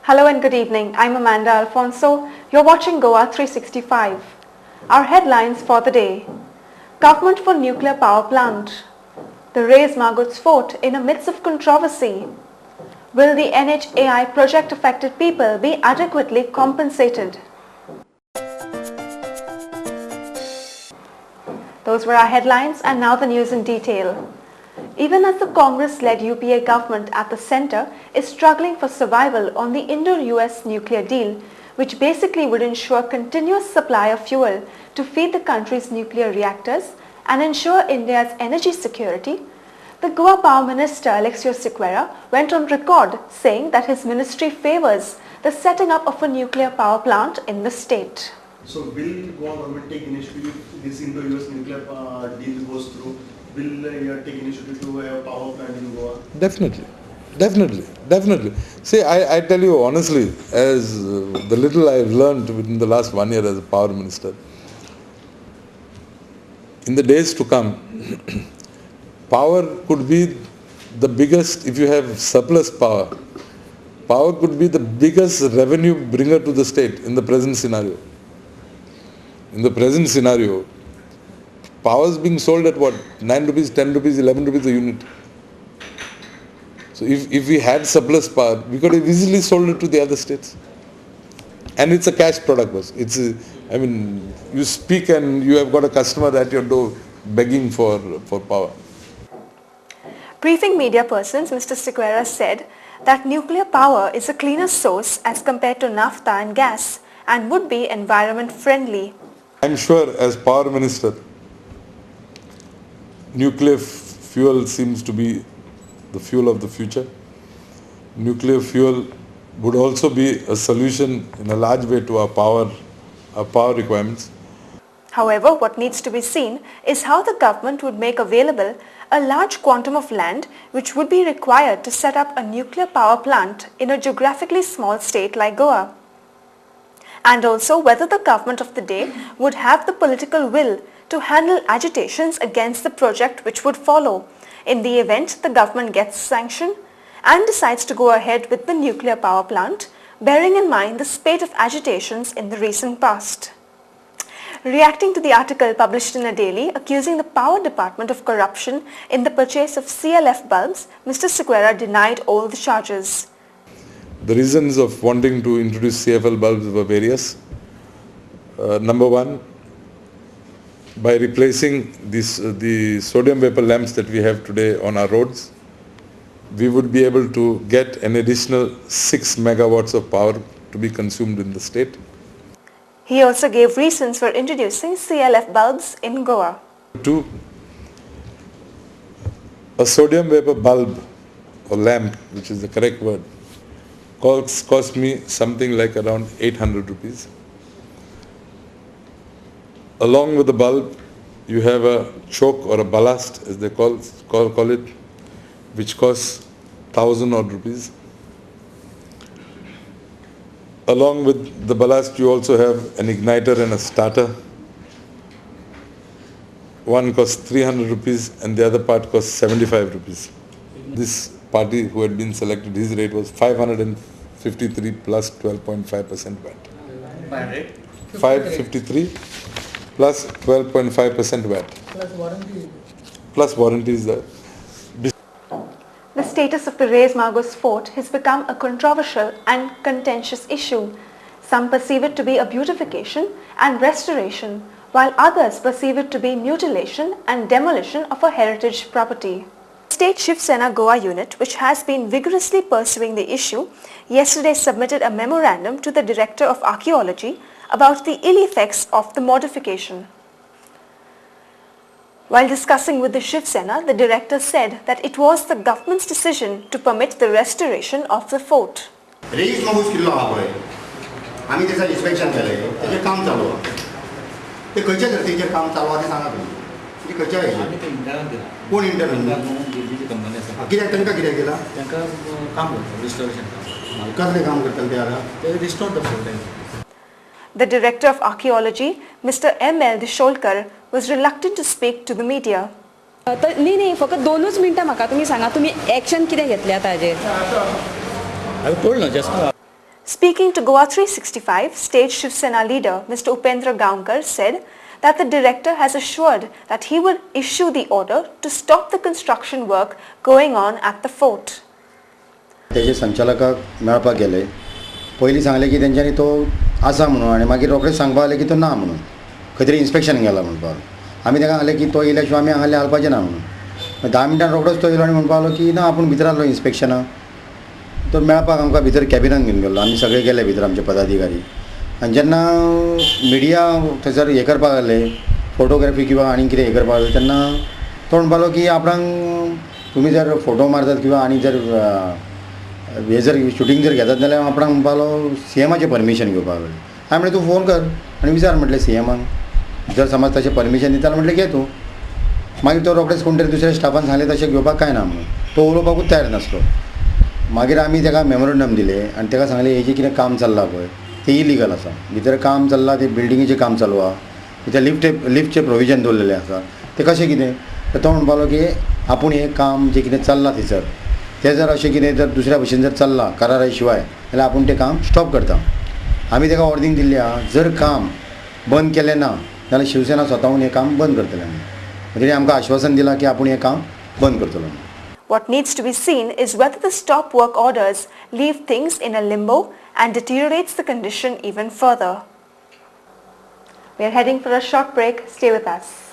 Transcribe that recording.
Hello and good evening. I'm Amanda Alfonso. You're watching Goa 365. Our headlines for the day. Government for nuclear power plant. The Reyes Magos fort in the midst of controversy. Will the NHAI project affected people be adequately compensated? Those were our headlines, and now the news in detail. Even as the Congress-led UPA government at the centre is struggling for survival on the Indo-US nuclear deal, which basically would ensure continuous supply of fuel to feed the country's nuclear reactors and ensure India's energy security, the Goa Power Minister Alexio Sequeira went on record saying that his ministry favours the setting up of a nuclear power plant in the state. So will Goa government take initiative if this Indo-US nuclear deal goes through? Will you take initiative to a power plant in Goa? Definitely. See, I tell you honestly, as the little I've learned within the last 1 year as a power minister, in the days to come, power could be the biggest, if you have surplus power, power could be the biggest revenue bringer to the state in the present scenario. In the present scenario, power is being sold at what? 9 rupees, 10 rupees, 11 rupees a unit. So if we had surplus power, we could have easily sold it to the other states. And it's a cash product. You speak and you have got a customer at your door begging for power. Briefing media persons, Mr. Sequeira said that nuclear power is a cleaner source as compared to naphtha and gas and would be environment friendly. I'm sure as power minister, nuclear fuel seems to be the fuel of the future. Nuclear fuel would also be a solution in a large way to our power requirements. However, what needs to be seen is how the government would make available a large quantum of land which would be required to set up a nuclear power plant in a geographically small state like Goa. And also whether the government of the day would have the political will to handle agitations against the project which would follow in the event the government gets sanction and decides to go ahead with the nuclear power plant, bearing in mind the spate of agitations in the recent past. Reacting to the article published in a daily accusing the Power Department of corruption in the purchase of CLF bulbs, Mr. Sequeira denied all the charges. The reasons of wanting to introduce CFL bulbs were various. Number one, by replacing the sodium vapor lamps that we have today on our roads, we would be able to get an additional 6 megawatts of power to be consumed in the state. He also gave reasons for introducing CLF bulbs in Goa. 2, a sodium vapor bulb or lamp, which is the correct word, cost me something like around 800 rupees. Along with the bulb, you have a choke or a ballast, as they call it, which costs 1,000 odd rupees. Along with the ballast, you also have an igniter and a starter. One costs 300 rupees and the other part costs 75 rupees. This party who had been selected, his rate was 553 plus 12.5% VAT. 553 plus 12.5% VAT. Plus warranty is there. The status of the Reyes Magos fort has become a controversial and contentious issue. Some perceive it to be a beautification and restoration, while others perceive it to be mutilation and demolition of a heritage property. State Shiv Sena Goa unit, which has been vigorously pursuing the issue, yesterday submitted a memorandum to the Director of Archaeology about the ill effects of the modification. While discussing with the Shiv Sena, the director said that it was the government's decision to permit the restoration of the fort. Reyes Magos किल्लो हा पळय आम्ही त्याचं inspection केलें तेजें काम चालू आहा ते खंयच्या धर्तीचेर काम चालू आहा तें सांगा तुम्ही ते खंयच्या हेजेर कोण इंटरव्यू कित्याक तांकां कितें केलां तांकां काम करता रिस्टोरेशन कसलें काम करतले ते आतां ते restore the fort. The Director of Archaeology, Mr. M.L. Disholkar, was reluctant to speak to the media. नाही फक्त 2 मिनिटां म्हाका तुम्ही सांगा तुम्ही एक्शन कितें घेतलें आतां हाजेर. I told no just now. Speaking to Goa 365, State Shiv Sena leader Mr. Upendra Gaonkar said that the director has assured that he will issue the order to stop the construction work going on at the fort. तेजे संचालकाक मेळपाक गेले पयलीं सांगलें की तेंच्यांनी तो आसा म्हणून आनी मागीर रोखडेच सांगपाक लागले की तो ना म्हणून खंय तरी इन्स्पेक्शन गेला म्हणपाक आमी ताका सांगलें की तो येयल्या शिवाय आमी हांगासले हालपाचें ना म्हणून 10 मिनटान रोखडोच तो येयलो आनी म्हणपाक लागलो की ना आपूण भितर आसलो इन्स्पेक्शनाक तो मेळपाक आमकां भितर कॅबिनान घेवन गेल्लो आमी सगळे गेले भितर आमचे पदाधिकारी आनी जेन्ना मिडिया थंयसर हें करपाक लागले फोटोग्राफी किंवा आनी कितें हें करपाक लागले तेन्ना तो म्हणपाक लागलो की आपणाक तुमी जर फोटो मारतात किंवा आनी जर हे जर शुटींग जर घेतात जाल्यार आपणाक म्हणपाक लागलो CMाचें परमिशन घेवपाक लागलें हांवें म्हणलें तूं फोन कर आनी विचार म्हटलें CMाक जर समज तशें परमिशन दिता म्हटलें घे तूं मागीर तो रोखडेच कोण तरी दुसऱ्या स्टाफान सांगलें तशें घेवपाक कांय ना म्हणून तो उलोवपाकूच तयार नासलो मागीर आमी ताका मेमोरंडम दिलें आनी ताका सांगलें हेजें कितें काम चल्लां पळय तें इलिगल आसा भितर काम चल्लां तें बिल्डिंगेचें काम चालू आहा तें लिफ्टचें प्रोविजन दवरलेलें आसा तें कशें कितें तर तो म्हणपाक लागलो की आपूण हें काम जें कितें चल्लां थंयसर तें जर अशें कितें जर दुसऱ्या भशेन जर चल्लां करारा शिवाय जाल्यार आपूण तें काम स्टॉप करता आमी ताका वॉर्निंग दिल्ली आहा जर काम बंद केलें ना जाल्यार शिवसेना स्वताहून हें काम बंद करतलें आमी तेणें आमकां आश्वासन दिलां की आपूण हें काम बंद करतलो What needs to be seen is whether the stop work orders leave things in a limbo and deteriorates the condition even further. We are heading for a short break. Stay with us.